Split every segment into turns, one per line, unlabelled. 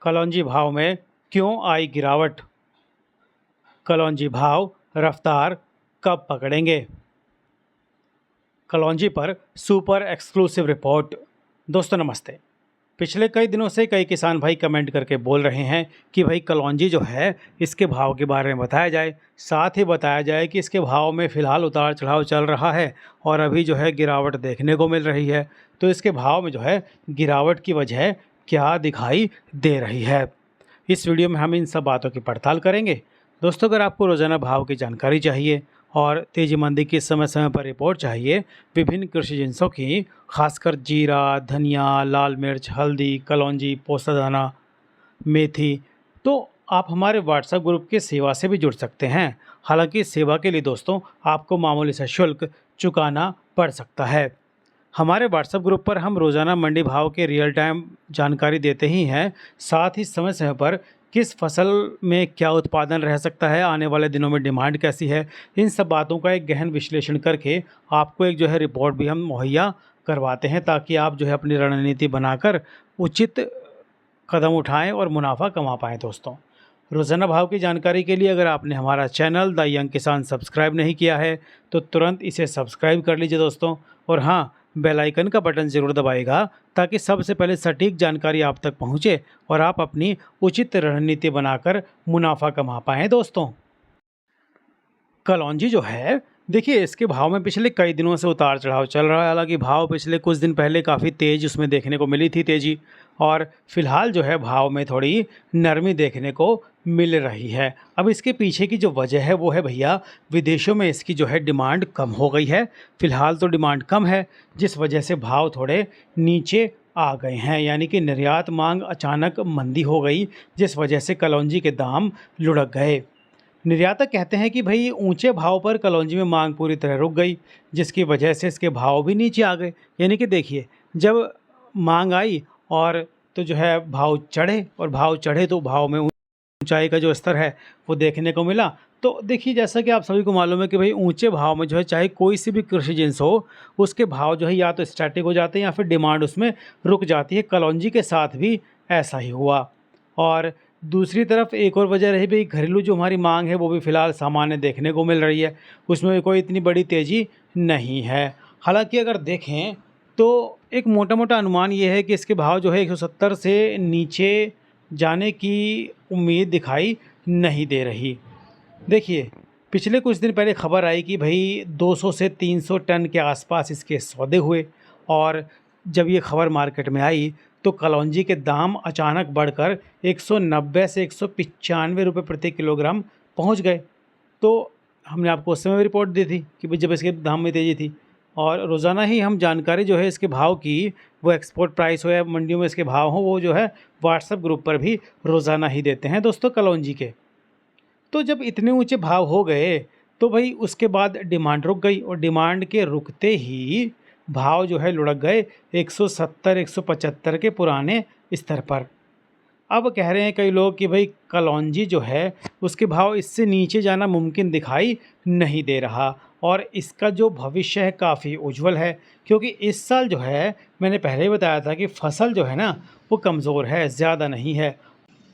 कलौंजी भाव में क्यों आई गिरावट? कलौंजी भाव रफ्तार कब पकड़ेंगे? कलौंजी पर सुपर एक्सक्लूसिव रिपोर्ट। दोस्तों नमस्ते। पिछले कई दिनों से कई किसान भाई कमेंट करके बोल रहे हैं कि भाई कलौंजी जो है इसके भाव के बारे में बताया जाए, साथ ही बताया जाए कि इसके भाव में फ़िलहाल उतार चढ़ाव चल रहा है और अभी जो है गिरावट देखने को मिल रही है। तो इसके भाव में जो है गिरावट की वजह क्या दिखाई दे रही है, इस वीडियो में हम इन सब बातों की पड़ताल करेंगे। दोस्तों अगर आपको रोज़ाना भाव की जानकारी चाहिए और तेज़ी मंदी की समय समय पर रिपोर्ट चाहिए विभिन्न कृषि जिनसों की, खासकर जीरा, धनिया, लाल मिर्च, हल्दी, कलौंजी, पोस्ता दाना, मेथी, तो आप हमारे व्हाट्सएप ग्रुप के सेवा से भी जुड़ सकते हैं। हालांकि इस सेवा के लिए दोस्तों आपको मामूली सा शुल्क चुकाना पड़ सकता है। हमारे व्हाट्सएप ग्रुप पर हम रोज़ाना मंडी भाव के रियल टाइम जानकारी देते ही हैं, साथ ही समय समय पर किस फसल में क्या उत्पादन रह सकता है, आने वाले दिनों में डिमांड कैसी है, इन सब बातों का एक गहन विश्लेषण करके आपको एक जो है रिपोर्ट भी हम मुहैया करवाते हैं, ताकि आप जो है अपनी रणनीति बनाकर उचित कदम उठाएं और मुनाफा कमा पाएँ। दोस्तों रोज़ाना भाव की जानकारी के लिए अगर आपने हमारा चैनल द यंग किसान सब्सक्राइब नहीं किया है तो तुरंत इसे सब्सक्राइब कर लीजिए दोस्तों, और हाँ, बेल आइकन का बटन ज़रूर दबाएगा ताकि सबसे पहले सटीक जानकारी आप तक पहुँचे और आप अपनी उचित रणनीति बनाकर मुनाफा कमा पाएँ। दोस्तों कलौंजी जो है देखिए इसके भाव में पिछले कई दिनों से उतार चढ़ाव चल रहा है। हालांकि भाव पिछले कुछ दिन पहले काफ़ी तेज़ उसमें देखने को मिली थी तेज़ी, और फिलहाल जो है भाव में थोड़ी नरमी देखने को मिल रही है। अब इसके पीछे की जो वजह है वो है भैया, विदेशों में इसकी जो है डिमांड कम हो गई है। फ़िलहाल तो डिमांड कम है जिस वजह से भाव थोड़े नीचे आ गए हैं, यानी कि निर्यात मांग अचानक मंदी हो गई जिस वजह से कलौंजी के दाम लुढ़क गए। निर्यातक कहते हैं कि भाई ऊंचे भाव पर कलौंजी में मांग पूरी तरह रुक गई जिसकी वजह से इसके भाव भी नीचे आ गए। यानी कि देखिए जब मांग आई और तो जो है भाव चढ़े, और भाव चढ़े तो भाव में ऊंचाई का जो स्तर है वो देखने को मिला। तो देखिए जैसा कि आप सभी को मालूम है कि भाई ऊंचे भाव में जो है चाहे कोई सी भी कृषि जिन्स हो उसके भाव जो है या तो स्टैटिक हो जाते हैं या फिर डिमांड उसमें रुक जाती है। कलौंजी के साथ भी ऐसा ही हुआ। और दूसरी तरफ एक और वजह रही भाई, घरेलू जो हमारी मांग है वो भी फ़िलहाल सामान्य देखने को मिल रही है, उसमें भी कोई इतनी बड़ी तेज़ी नहीं है। हालांकि अगर देखें तो एक मोटा मोटा अनुमान ये है कि इसके भाव जो है 170 से नीचे जाने की उम्मीद दिखाई नहीं दे रही। देखिए पिछले कुछ दिन पहले खबर आई कि भाई 200 से 300 टन के आसपास इसके सौदे हुए, और जब ये खबर मार्केट में आई तो कलौंजी के दाम अचानक बढ़कर 190 से 195 रुपये प्रति किलोग्राम पहुंच गए। तो हमने आपको उस समय भी रिपोर्ट दी थी कि भाई जब इसके दाम में तेज़ी थी, और रोज़ाना ही हम जानकारी जो है इसके भाव की, वो एक्सपोर्ट प्राइस हो या मंडियों में इसके भाव हो, वो जो है व्हाट्सएप ग्रुप पर भी रोज़ाना ही देते हैं दोस्तों कलौंजी के। तो जब इतने ऊंचे भाव हो गए तो भाई उसके बाद डिमांड रुक गई, और डिमांड के रुकते ही भाव जो है लुढ़क गए 170 175 के पुराने स्तर पर। अब कह रहे हैं कई लोग कि भाई कलौंजी जो है उसके भाव इससे नीचे जाना मुमकिन दिखाई नहीं दे रहा, और इसका जो भविष्य है काफ़ी उज्जवल है, क्योंकि इस साल जो है मैंने पहले ही बताया था कि फसल जो है ना वो कमज़ोर है, ज़्यादा नहीं है।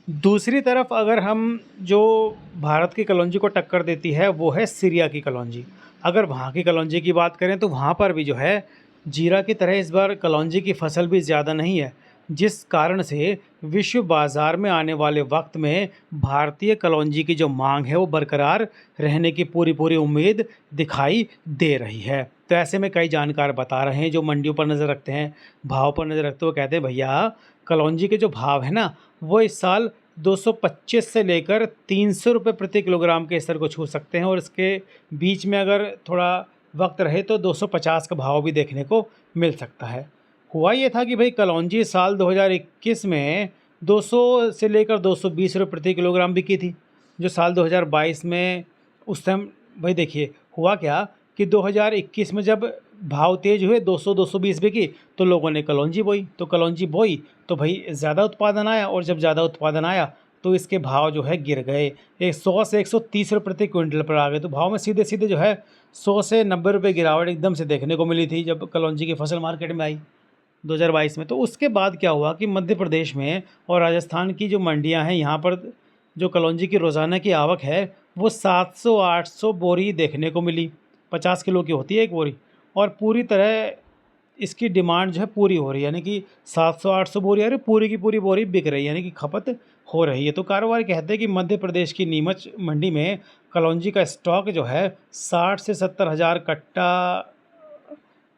दूसरी तरफ अगर हम जो भारत की कलौंजी को टक्कर देती है वो है सीरिया की कलौंजी। अगर वहाँ की कलौंजी की बात करें तो वहाँ पर भी जो है जीरा की तरह इस बार कलौंजी की फसल भी ज़्यादा नहीं है, जिस कारण से विश्व बाज़ार में आने वाले वक्त में भारतीय कलौंजी की जो मांग है वो बरकरार रहने की पूरी उम्मीद दिखाई दे रही है। तो ऐसे में कई जानकार बता रहे हैं जो मंडियों पर नज़र रखते हैं, भाव पर नज़र रखते हुए कहते हैं भैया कलौंजी के जो भाव है ना वो इस साल 225 से लेकर 300 रुपये प्रति किलोग्राम के स्तर को छू सकते हैं, और इसके बीच में अगर थोड़ा वक्त रहे तो 250 का भाव भी देखने को मिल सकता है। हुआ ये था कि भाई कलौंजी साल 2021 में 200 से लेकर 220 रुपये प्रति किलोग्राम बिकी थी, जो साल 2022 में उस टाइम भाई देखिए हुआ क्या कि 2021 में जब भाव तेज हुए 200-220 बिकी तो लोगों ने कलौंजी बोई, तो कलौंजी बोई तो भाई ज़्यादा उत्पादन आया, और जब ज़्यादा उत्पादन आया तो इसके भाव जो है गिर गए, 100 से 130 रुपये प्रति क्विंटल पर आ गए। तो भाव में सीधे सीधे जो है 100 से 90 रुपये गिरावट एकदम से देखने को मिली थी जब कलौंजी की फसल मार्केट में आई। 2022 में। तो उसके बाद क्या हुआ कि मध्य प्रदेश में और राजस्थान की जो मंडियां हैं, यहाँ पर जो कलौंजी की रोज़ाना की आवक है वो 700-800 बोरी देखने को मिली। 50 किलो की होती है एक बोरी, और पूरी तरह इसकी डिमांड जो है पूरी हो रही है, यानी कि 700-800 बोरी, यानी पूरी की पूरी बोरी बिक रही है, यानी कि खपत हो रही है। तो कारोबारी कहते हैं कि मध्य प्रदेश की नीमच मंडी में कलौंजी का स्टॉक जो है 60 से 70 हज़ार कट्टा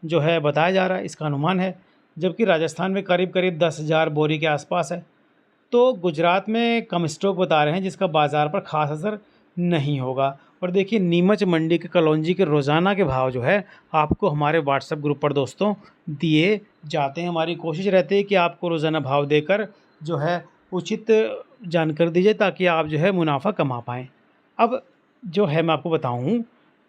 जो है बताया जा रहा है, इसका अनुमान है। जबकि राजस्थान में करीब करीब 10,000 बोरी के आसपास है। तो गुजरात में कम स्टॉक बता रहे हैं, जिसका बाज़ार पर ख़ास असर नहीं होगा। और देखिए, नीमच मंडी के कलौंजी के रोज़ाना के भाव जो है आपको हमारे व्हाट्सएप ग्रुप पर दोस्तों दिए जाते हैं। हमारी कोशिश रहती है कि आपको रोज़ाना भाव देकर जो है उचित जानकारी दी जाए, ताकि आप जो है मुनाफा कमा पाएँ। अब जो है मैं आपको बताऊँ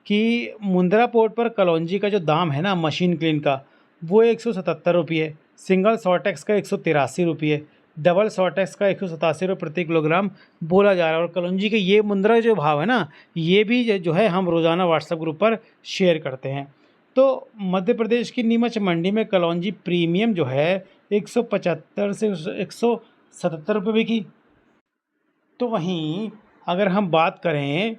कि मुंद्रा पोर्ट पर कलौंजी का जो दाम है ना मशीन क्लीन का, वो 177 रुपये, सिंगल सॉर्टेक्स का 183 रुपये, डबल सॉर्टेक्स का 187 रुपये प्रति किलोग्राम बोला जा रहा है। और कलौंजी के ये मुंद्रा जो भाव है ना, ये भी जो है हम रोज़ाना व्हाट्सएप ग्रुप पर शेयर करते हैं। तो मध्य प्रदेश की नीमच मंडी में कलौंजी प्रीमियम जो है 175 से 177 रुपये बिकी। तो वहीं अगर हम बात करें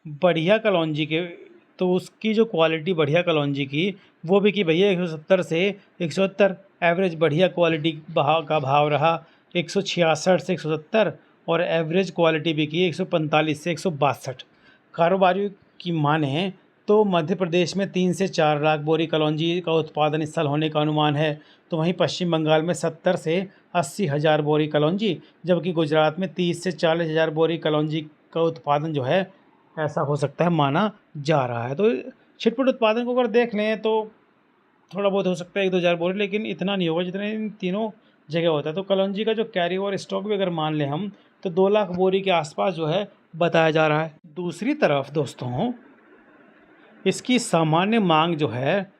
बढ़िया कलौंजी के, तो उसकी जो क्वालिटी बढ़िया कलौंजी की वो भी कि भैया 170 से 170 एवरेज बढ़िया क्वालिटी भाव का भाव रहा, 166 से 170, और एवरेज क्वालिटी भी की 145 से 162। कारोबारियों की माने तो मध्य प्रदेश में 3 से 4 लाख बोरी कलौंजी का उत्पादन इस साल होने का अनुमान है। तो वहीं पश्चिम बंगाल में 70 से 80 हज़ार बोरी कलौंजी, जबकि गुजरात में 30 से 40 हज़ार बोरी कलौंजी का उत्पादन जो है ऐसा हो सकता है माना जा रहा है। तो छिटपुट उत्पादन को अगर देख लें तो थोड़ा बहुत हो सकता है 1-2 हज़ार बोरी, लेकिन इतना नहीं होगा जितना इन तीनों जगह होता है। तो कलौंजी का जो कैरी ओवर स्टॉक भी अगर मान लें हम, तो 2 लाख बोरी के आसपास जो है बताया जा रहा है। दूसरी तरफ दोस्तों, इसकी सामान्य मांग जो है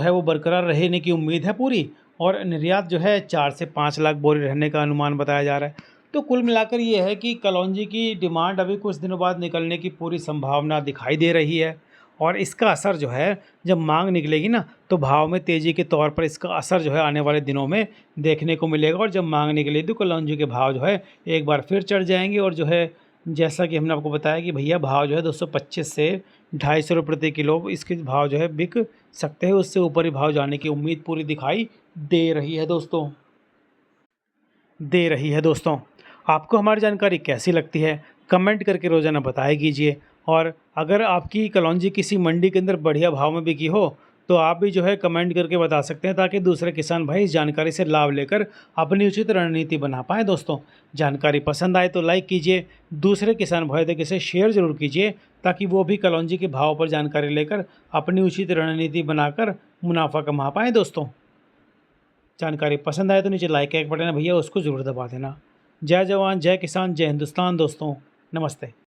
वो बरकरार रहने की उम्मीद है पूरी, और निर्यात जो है 4 से 5 लाख बोरी रहने का अनुमान बताया जा रहा है। तो कुल मिलाकर ये है कि कलौंजी की डिमांड अभी कुछ दिनों बाद निकलने की पूरी संभावना दिखाई दे रही है, और इसका असर जो है जब मांग निकलेगी ना, तो भाव में तेज़ी के तौर पर इसका असर जो है आने वाले दिनों में देखने को मिलेगा। और जब मांग निकलेगी तो कलौंजी के भाव जो है एक बार फिर चढ़ जाएंगे, और जो है जैसा कि हमने आपको बताया कि भैया भाव जो है 225 से 250 रुपये प्रति किलो इसके भाव जो है बिक सकते हैं। उससे ऊपर ही भाव जाने की उम्मीद पूरी दिखाई दे रही है दोस्तों। आपको हमारी जानकारी कैसी लगती है, कमेंट करके रोज़ाना बताया कीजिए। और अगर आपकी कलौंजी किसी मंडी के अंदर बढ़िया भाव में बिकी हो, तो आप भी जो है कमेंट करके बता सकते हैं, ताकि दूसरे किसान भाई इस जानकारी से लाभ लेकर अपनी उचित रणनीति बना पाएँ। दोस्तों, जानकारी पसंद आए तो लाइक कीजिए, दूसरे किसान भाई तक इसे शेयर ज़रूर कीजिए, ताकि वो भी कलौंजी के भाव पर जानकारी लेकर अपनी उचित रणनीति बनाकर मुनाफा कमा पाएँ। दोस्तों, जानकारी पसंद आए तो नीचे लाइक का एक बटन है भैया, उसको ज़रूर दबा देना। जय जवान जय किसान जय हिंदुस्तान दोस्तों, नमस्ते।